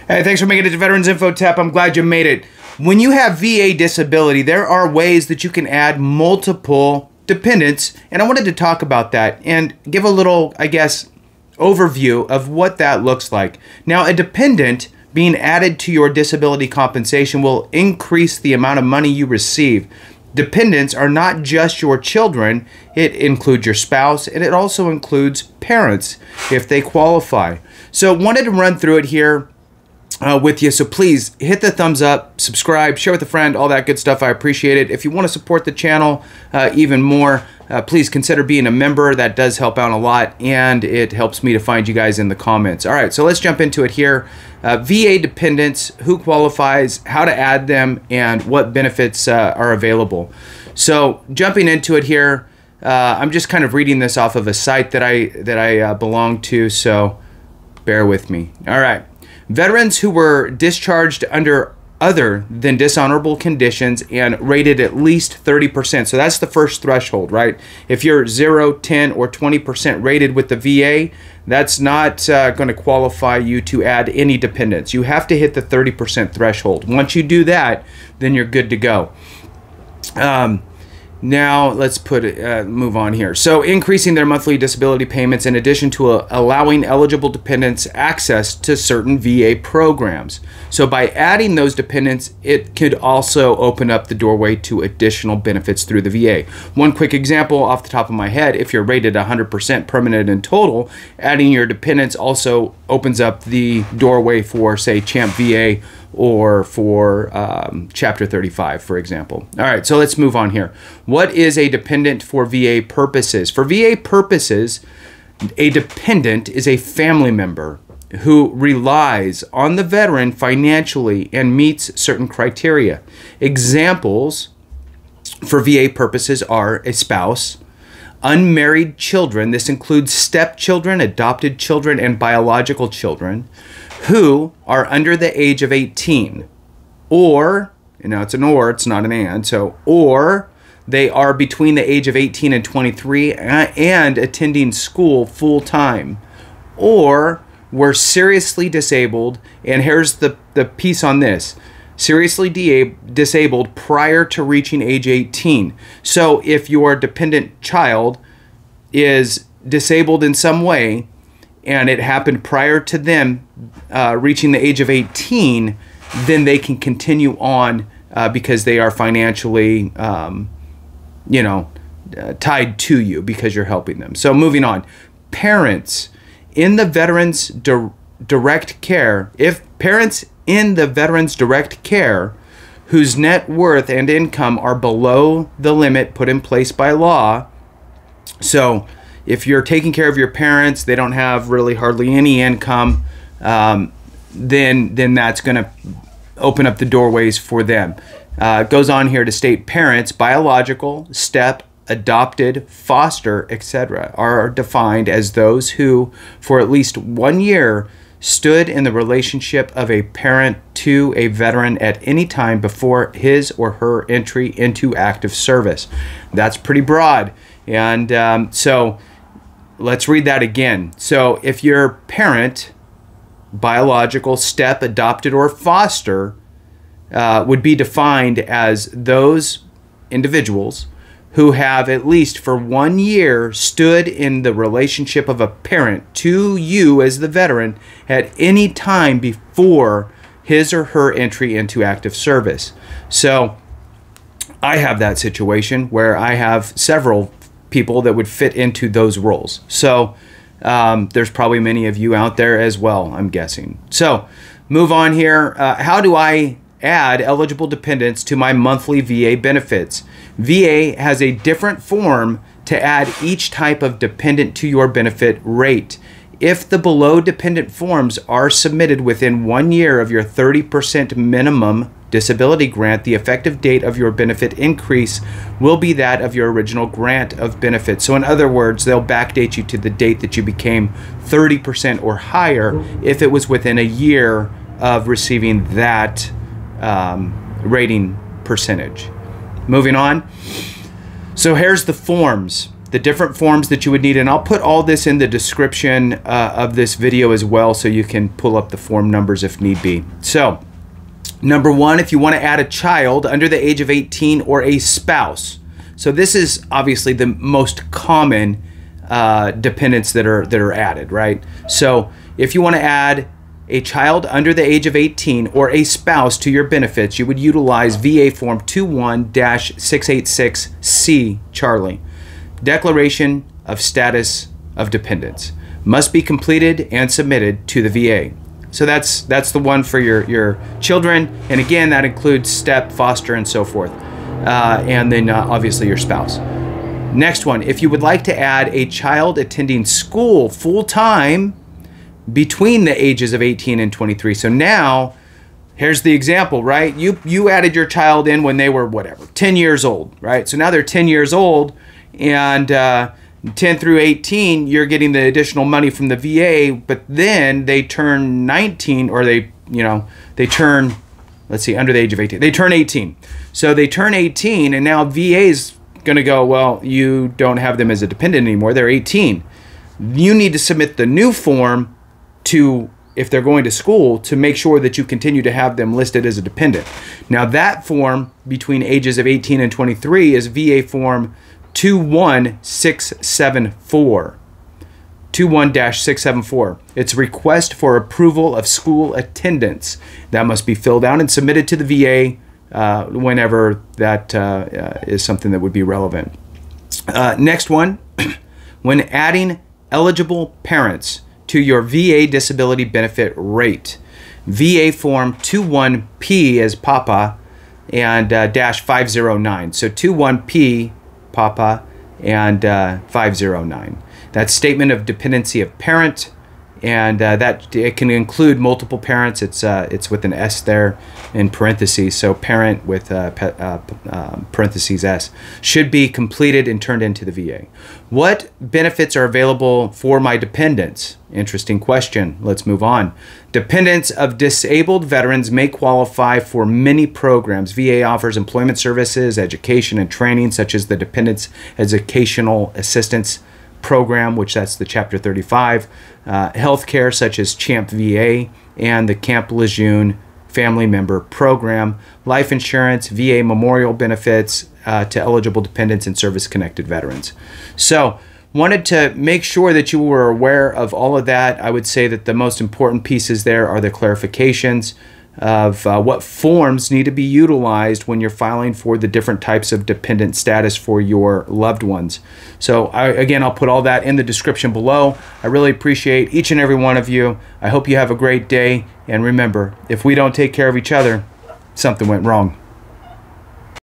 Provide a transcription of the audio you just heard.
Hey, thanks for making it to Veterans Info Tap. I'm glad you made it. When you have VA disability, there are ways that you can add multiple dependents, and I wanted to talk about that and give a little, I guess, overview of what that looks like. Now, a dependent being added to your disability compensation will increase the amount of money you receive. Dependents are not just your children, it includes your spouse, and it also includes parents if they qualify. So wanted to run through it here with you, so please hit the thumbs up, subscribe, share with a friend, all that good stuff. I appreciate it. If you want to support the channel even more, please consider being a member. That does help out a lot, and it helps me to find you guys in the comments. All right, so let's jump into it here. VA dependents, who qualifies, how to add them, and what benefits are available. So jumping into it here, I'm just kind of reading this off of a site that I belong to, so bear with me. All right. Veterans who were discharged under other than dishonorable conditions and rated at least 30%. So that's the first threshold, right? If you're 0, 10, or 20% rated with the VA, that's not going to qualify you to add any dependents. You have to hit the 30% threshold. Once you do that, then you're good to go. Now let's move on here. So increasing their monthly disability payments in addition to allowing eligible dependents access to certain VA programs. So by adding those dependents, it could also open up the doorway to additional benefits through the VA. One quick example off the top of my head, if you're rated 100% permanent in total, adding your dependents also opens up the doorway for, say, Champ VA or for Chapter 35, for example. All right, so let's move on here. What is a dependent for VA purposes? For VA purposes, a dependent is a family member who relies on the veteran financially and meets certain criteria. Examples for VA purposes are a spouse, unmarried children, this includes stepchildren, adopted children, and biological children, who are under the age of 18, or, and now it's an or, it's not an and, so, or they are between the age of 18 and 23 and attending school full-time, or were seriously disabled, and here's the piece on this, seriously disabled prior to reaching age 18. So if your dependent child is disabled in some way, and it happened prior to them reaching the age of 18, then they can continue on because they are financially, tied to you because you're helping them. So moving on, parents in the veterans' direct care, if parents in the veterans' direct care whose net worth and income are below the limit put in place by law, so if you're taking care of your parents, they don't have really hardly any income, then that's going to open up the doorways for them. It goes on here to state parents, biological, step, adopted, foster, etc. are defined as those who, for at least 1 year, stood in the relationship of a parent to a veteran at any time before his or her entry into active service. That's pretty broad. And so let's read that again. So if your parent, biological, step, adopted, or foster would be defined as those individuals who have at least for 1 year stood in the relationship of a parent to you as the veteran at any time before his or her entry into active service. So I have that situation where I have several people that would fit into those roles. So there's probably many of you out there as well, I'm guessing. So move on here. How do I add eligible dependents to my monthly VA benefits? VA has a different form to add each type of dependent to your benefit rate. If the below dependent forms are submitted within 1 year of your 30% minimum disability grant, the effective date of your benefit increase will be that of your original grant of benefits. So in other words, they'll backdate you to the date that you became 30% or higher if it was within a year of receiving that rating percentage. Moving on. So here's the forms the different forms that you would need, and I'll put all this in the description of this video as well, so you can pull up the form numbers if need be. So, number one, if you want to add a child under the age of 18 or a spouse. So this is obviously the most common dependents that are added, right? So if you want to add a child under the age of 18 or a spouse to your benefits, you would utilize VA Form 21-686C, Charlie. Declaration of Status of Dependents must be completed and submitted to the VA. So that's the one for your children, and again, that includes step, foster, and so forth, and then obviously your spouse. Next one, if you would like to add a child attending school full-time between the ages of 18 and 23. So now, here's the example, right? You added your child in when they were, whatever, 10 years old, right? So now they're 10 years old, and 10 through 18, you're getting the additional money from the VA, but then they turn 19, or they turn, let's see, under the age of 18. They turn 18. So they turn 18, and now VA's going to go, well, you don't have them as a dependent anymore. They're 18. You need to submit the new form to, if they're going to school, to make sure that you continue to have them listed as a dependent. Now that form between ages of 18 and 23 is VA Form 21674. 21-674. It's a request for approval of school attendance. That must be filled out and submitted to the VA whenever that is something that would be relevant. Next one, when adding eligible parents to your VA disability benefit rate, VA Form 21P as Papa and -509. So 21P Papa and 509. That's statement of dependency of parent, and that it can include multiple parents. It's with an S there in parentheses, so parent with parentheses S should be completed and turned into the VA. What benefits are available for my dependents? Interesting question. Let's move on. Dependents of disabled veterans may qualify for many programs. VA offers employment services, education, and training, such as the Dependents Educational Assistance Program, which that's the Chapter 35, healthcare such as CHAMP VA and the Camp Lejeune Family Member Program, life insurance, VA memorial benefits to eligible dependents and service-connected veterans. So, wanted to make sure that you were aware of all of that. I would say that the most important pieces there are the clarifications of what forms need to be utilized when you're filing for the different types of dependent status for your loved ones. So again, I'll put all that in the description below. I really appreciate each and every one of you. I hope you have a great day. And remember, if we don't take care of each other, something went wrong.